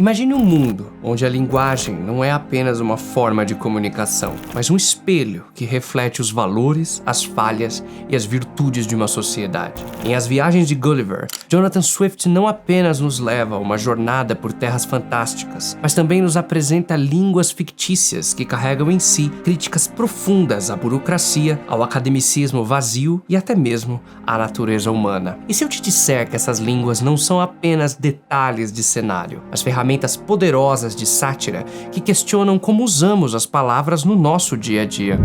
Imagine um mundo onde a linguagem não é apenas uma forma de comunicação, mas um espelho que reflete os valores, as falhas e as virtudes de uma sociedade. Em As Viagens de Gulliver, Jonathan Swift não apenas nos leva a uma jornada por terras fantásticas, mas também nos apresenta línguas fictícias que carregam em si críticas profundas à burocracia, ao academicismo vazio e até mesmo à natureza humana. E se eu te disser que essas línguas não são apenas detalhes de cenário, mas ferramentas poderosas de sátira que questionam como usamos as palavras no nosso dia a dia?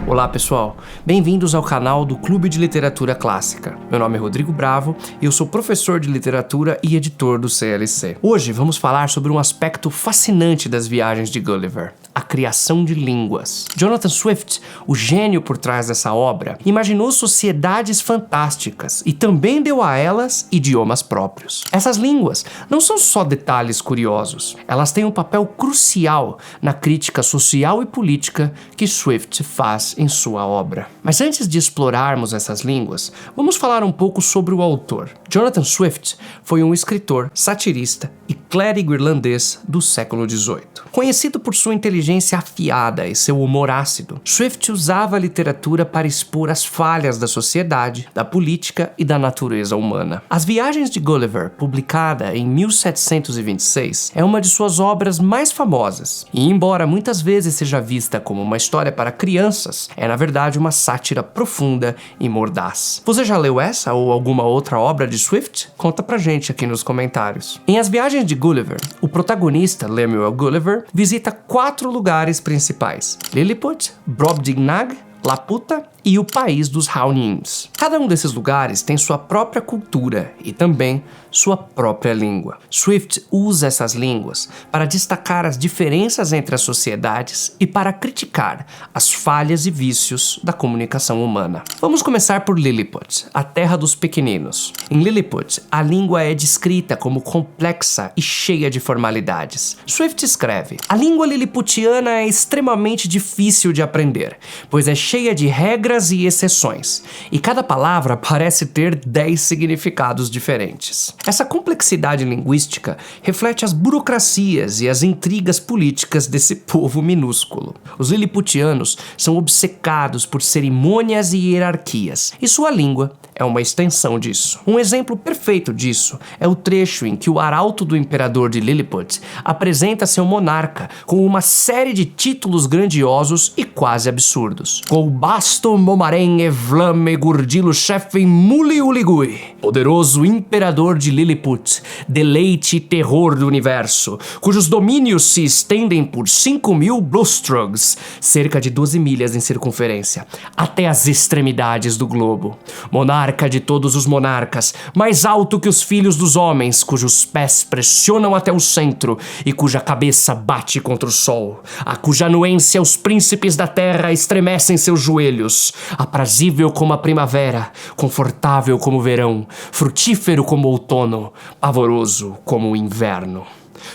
Olá pessoal, bem-vindos ao canal do Clube de Literatura Clássica. Meu nome é Rodrigo Bravo e eu sou professor de literatura e editor do CLC. Hoje vamos falar sobre um aspecto fascinante das Viagens de Gulliver: a criação de línguas. Jonathan Swift, o gênio por trás dessa obra, imaginou sociedades fantásticas e também deu a elas idiomas próprios. Essas línguas não são só detalhes curiosos, elas têm um papel crucial na crítica social e política que Swift faz em sua obra. Mas antes de explorarmos essas línguas, vamos falar um pouco sobre o autor. Jonathan Swift foi um escritor, satirista e clérigo irlandês do século XVIII. Conhecido por sua inteligência afiada e seu humor ácido, Swift usava a literatura para expor as falhas da sociedade, da política e da natureza humana. As Viagens de Gulliver, publicada em 1726, é uma de suas obras mais famosas, e embora muitas vezes seja vista como uma história para crianças, é na verdade uma sátira profunda e mordaz. Você já leu essa ou alguma outra obra de Swift? Conta pra gente aqui nos comentários. Em As Viagens de Gulliver, o protagonista, Lemuel Gulliver, visita 4 lugares principais: Lilliput, Brobdingnag, Laputa e o país dos Raunins. Cada um desses lugares tem sua própria cultura e também sua própria língua. Swift usa essas línguas para destacar as diferenças entre as sociedades e para criticar as falhas e vícios da comunicação humana. Vamos começar por Lilliput, a terra dos pequeninos. Em Lilliput, a língua é descrita como complexa e cheia de formalidades. Swift escreve: a língua lilliputiana é extremamente difícil de aprender, pois é cheia de regras e exceções, e cada palavra parece ter 10 significados diferentes. Essa complexidade linguística reflete as burocracias e as intrigas políticas desse povo minúsculo. Os lilliputianos são obcecados por cerimônias e hierarquias, e sua língua é uma extensão disso. Um exemplo perfeito disso é o trecho em que o arauto do imperador de Lilliput apresenta seu monarca com uma série de títulos grandiosos e quase absurdos. Basto Momaren Evlame Gurdilo Chefen Muli Uligui, poderoso imperador de Lilliput, deleite e terror do universo, cujos domínios se estendem por 5.000 blustrugs, cerca de 12 milhas em circunferência, até as extremidades do globo. Monarca de todos os monarcas, mais alto que os filhos dos homens, cujos pés pressionam até o centro e cuja cabeça bate contra o sol, a cuja anuência os príncipes da terra estremecem seus joelhos, aprazível como a primavera, confortável como o verão, frutífero como o outono, pavoroso como o inverno.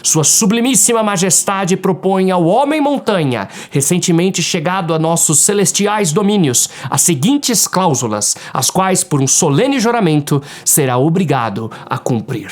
Sua sublimíssima majestade propõe ao homem-montanha, recentemente chegado a nossos celestiais domínios, as seguintes cláusulas, as quais, por um solene juramento, será obrigado a cumprir.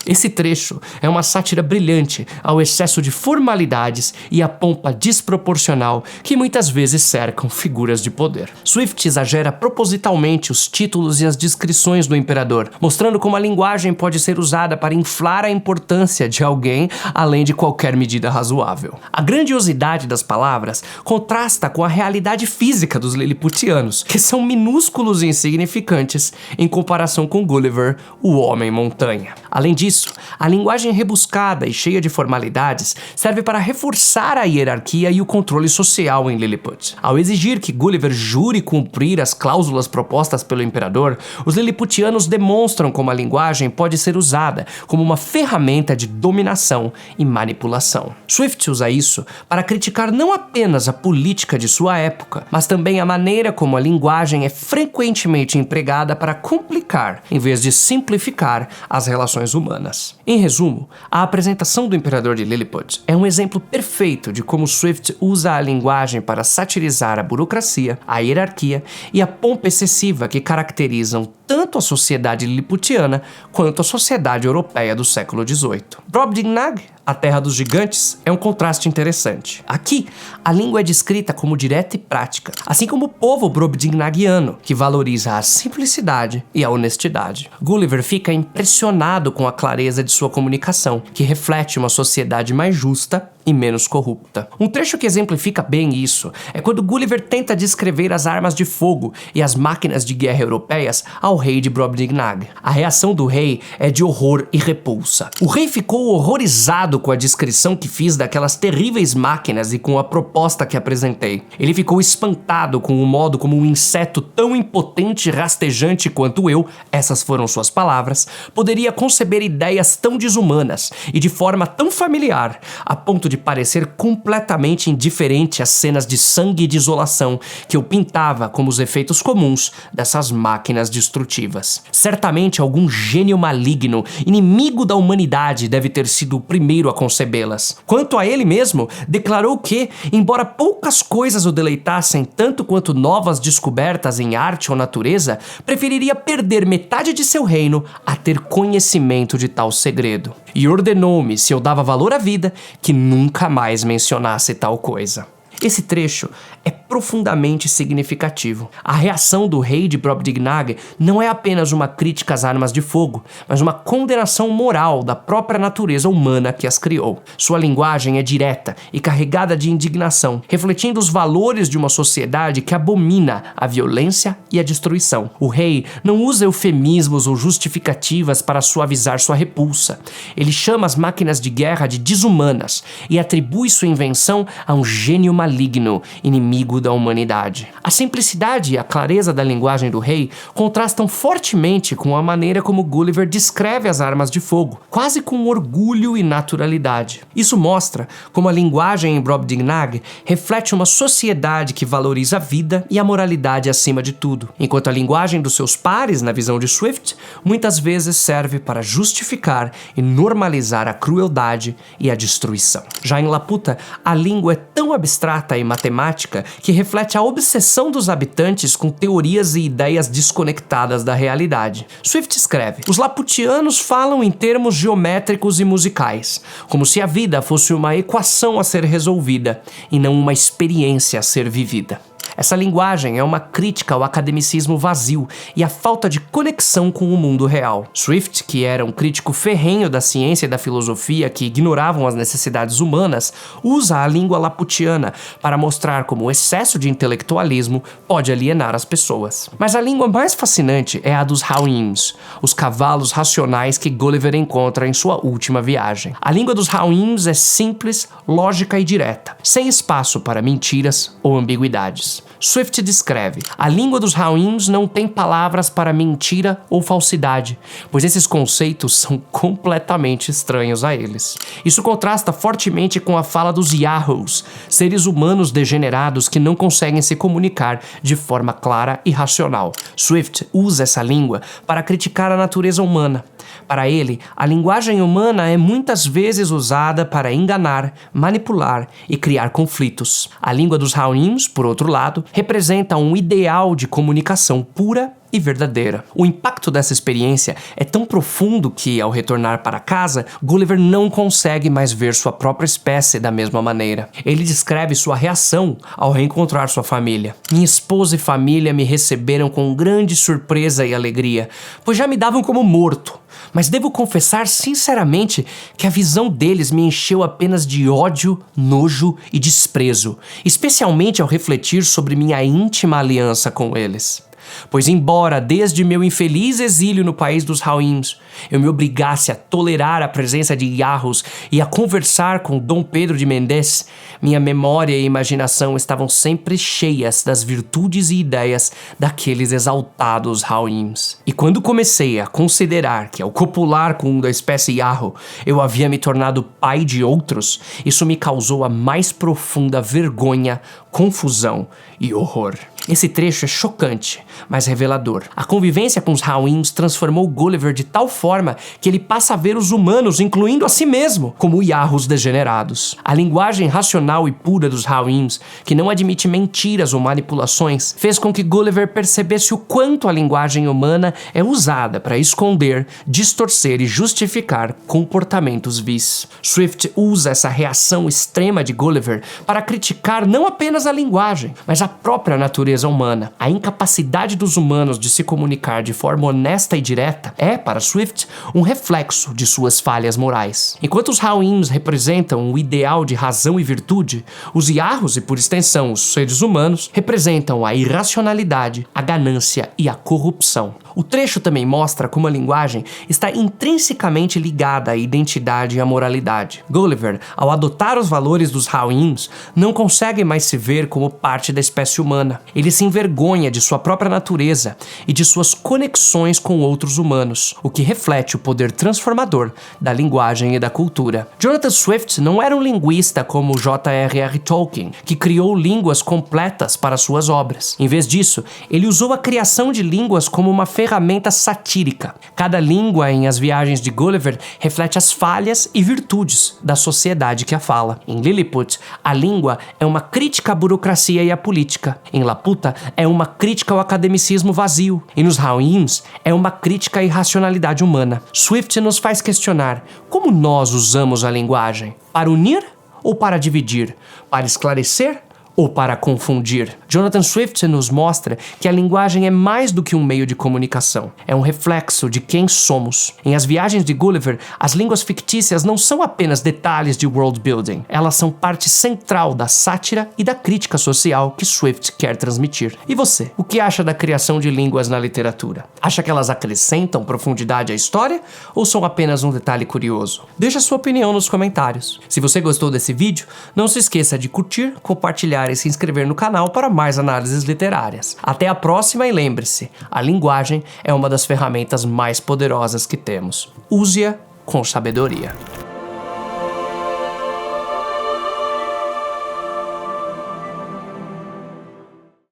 Esse trecho é uma sátira brilhante ao excesso de formalidades e à pompa desproporcional que muitas vezes cercam figuras de poder. Swift exagera propositalmente os títulos e as descrições do imperador, mostrando como a linguagem pode ser usada para inflar a importância de alguém além de qualquer medida razoável. A grandiosidade das palavras contrasta com a realidade física dos lilliputianos, que são minúsculos e insignificantes em comparação com Gulliver, o homem-montanha. Além disso, a linguagem rebuscada e cheia de formalidades serve para reforçar a hierarquia e o controle social em Lilliput. Ao exigir que Gulliver jure cumprir as cláusulas propostas pelo imperador, os lilliputianos demonstram como a linguagem pode ser usada como uma ferramenta de dominação e manipulação. Swift usa isso para criticar não apenas a política de sua época, mas também a maneira como a linguagem é frequentemente empregada para complicar, em vez de simplificar, as relações humanas. Em resumo, a apresentação do imperador de Lilliput é um exemplo perfeito de como Swift usa a linguagem para satirizar a burocracia, a hierarquia e a pompa excessiva que caracterizam tanto a sociedade liliputiana quanto a sociedade europeia do século XVIII. Brobdingnag, a terra dos gigantes, é um contraste interessante. Aqui, a língua é descrita como direta e prática, assim como o povo brobdingnagiano, que valoriza a simplicidade e a honestidade. Gulliver fica impressionado com a clareza de sua comunicação, que reflete uma sociedade mais justa e menos corrupta. Um trecho que exemplifica bem isso é quando Gulliver tenta descrever as armas de fogo e as máquinas de guerra europeias ao rei de Brobdingnag. A reação do rei é de horror e repulsa. O rei ficou horrorizado com a descrição que fiz daquelas terríveis máquinas e com a proposta que apresentei. Ele ficou espantado com o modo como um inseto tão impotente e rastejante quanto eu, essas foram suas palavras, poderia conceber ideias tão desumanas e de forma tão familiar, a ponto de parecer completamente indiferente às cenas de sangue e desolação que eu pintava como os efeitos comuns dessas máquinas destrutivas. Certamente algum gênio maligno, inimigo da humanidade, deve ter sido o primeiro a concebê-las. Quanto a ele mesmo, declarou que, embora poucas coisas o deleitassem tanto quanto novas descobertas em arte ou natureza, preferiria perder metade de seu reino a ter conhecimento de tal segredo. E ordenou-me, se eu dava valor à vida, que nunca mais mencionasse tal coisa. Esse trecho é profundamente significativo. A reação do rei de Brobdingnag não é apenas uma crítica às armas de fogo, mas uma condenação moral da própria natureza humana que as criou. Sua linguagem é direta e carregada de indignação, refletindo os valores de uma sociedade que abomina a violência e a destruição. O rei não usa eufemismos ou justificativas para suavizar sua repulsa. Ele chama as máquinas de guerra de desumanas e atribui sua invenção a um gênio maligno, inimigo da humanidade. A simplicidade e a clareza da linguagem do rei contrastam fortemente com a maneira como Gulliver descreve as armas de fogo, quase com orgulho e naturalidade. Isso mostra como a linguagem em Brobdingnag reflete uma sociedade que valoriza a vida e a moralidade acima de tudo, enquanto a linguagem dos seus pares, na visão de Swift, muitas vezes serve para justificar e normalizar a crueldade e a destruição. Já em Laputa, a língua é tão abstrata e matemática que reflete a obsessão dos habitantes com teorias e ideias desconectadas da realidade. Swift escreve: os laputianos falam em termos geométricos e musicais, como se a vida fosse uma equação a ser resolvida e não uma experiência a ser vivida. Essa linguagem é uma crítica ao academicismo vazio e à falta de conexão com o mundo real. Swift, que era um crítico ferrenho da ciência e da filosofia que ignoravam as necessidades humanas, usa a língua laputiana para mostrar como o excesso de intelectualismo pode alienar as pessoas. Mas a língua mais fascinante é a dos Hauims, os cavalos racionais que Gulliver encontra em sua última viagem. A língua dos Hauims é simples, lógica e direta, sem espaço para mentiras ou ambiguidades. Swift descreve: a língua dos Hauims não tem palavras para mentira ou falsidade, pois esses conceitos são completamente estranhos a eles. Isso contrasta fortemente com a fala dos Yahoos, seres humanos degenerados que não conseguem se comunicar de forma clara e racional. Swift usa essa língua para criticar a natureza humana. Para ele, a linguagem humana é muitas vezes usada para enganar, manipular e criar conflitos. A língua dos Hauims, por outro lado, representa um ideal de comunicação pura e verdadeira. O impacto dessa experiência é tão profundo que, ao retornar para casa, Gulliver não consegue mais ver sua própria espécie da mesma maneira. Ele descreve sua reação ao reencontrar sua família. Minha esposa e família me receberam com grande surpresa e alegria, pois já me davam como morto. Mas devo confessar sinceramente que a visão deles me encheu apenas de ódio, nojo e desprezo, especialmente ao refletir sobre minha íntima aliança com eles. Pois embora desde meu infeliz exílio no país dos Hauims eu me obrigasse a tolerar a presença de Yahoos e a conversar com Dom Pedro de Mendes, minha memória e imaginação estavam sempre cheias das virtudes e ideias daqueles exaltados Hauims. E quando comecei a considerar que ao copular com um da espécie Yahoo eu havia me tornado pai de outros, isso me causou a mais profunda vergonha, confusão e horror. Esse trecho é chocante, mas revelador. A convivência com os Hawins transformou Gulliver de tal forma que ele passa a ver os humanos, incluindo a si mesmo, como Yahus degenerados. A linguagem racional e pura dos Hawins, que não admite mentiras ou manipulações, fez com que Gulliver percebesse o quanto a linguagem humana é usada para esconder, distorcer e justificar comportamentos vis. Swift usa essa reação extrema de Gulliver para criticar não apenas a linguagem, mas a própria natureza humana. A incapacidade dos humanos de se comunicar de forma honesta e direta é, para Swift, um reflexo de suas falhas morais. Enquanto os Hawins representam o ideal de razão e virtude, os Yahus, e por extensão os seres humanos, representam a irracionalidade, a ganância e a corrupção. O trecho também mostra como a linguagem está intrinsecamente ligada à identidade e à moralidade. Gulliver, ao adotar os valores dos Hawins, não consegue mais se ver como parte da espécie humana. Ele se envergonha de sua própria natureza e de suas conexões com outros humanos, o que reflete o poder transformador da linguagem e da cultura. Jonathan Swift não era um linguista como J.R.R. Tolkien, que criou línguas completas para suas obras. Em vez disso, ele usou a criação de línguas como uma ferramenta satírica. Cada língua em As Viagens de Gulliver reflete as falhas e virtudes da sociedade que a fala. Em Lilliput, a língua é uma crítica à burocracia e à política. Em Laputa, é uma crítica ao academicismo vazio. E nos Hawins, é uma crítica à irracionalidade humana. Swift nos faz questionar como nós usamos a linguagem. Para unir ou para dividir? Para esclarecer ou para confundir? Jonathan Swift nos mostra que a linguagem é mais do que um meio de comunicação. É um reflexo de quem somos. Em As Viagens de Gulliver, as línguas fictícias não são apenas detalhes de world building. Elas são parte central da sátira e da crítica social que Swift quer transmitir. E você? O que acha da criação de línguas na literatura? Acha que elas acrescentam profundidade à história ou são apenas um detalhe curioso? Deixa sua opinião nos comentários. Se você gostou desse vídeo, não se esqueça de curtir, compartilhar e se inscrever no canal para mais análises literárias. Até a próxima e lembre-se, a linguagem é uma das ferramentas mais poderosas que temos. Use-a com sabedoria.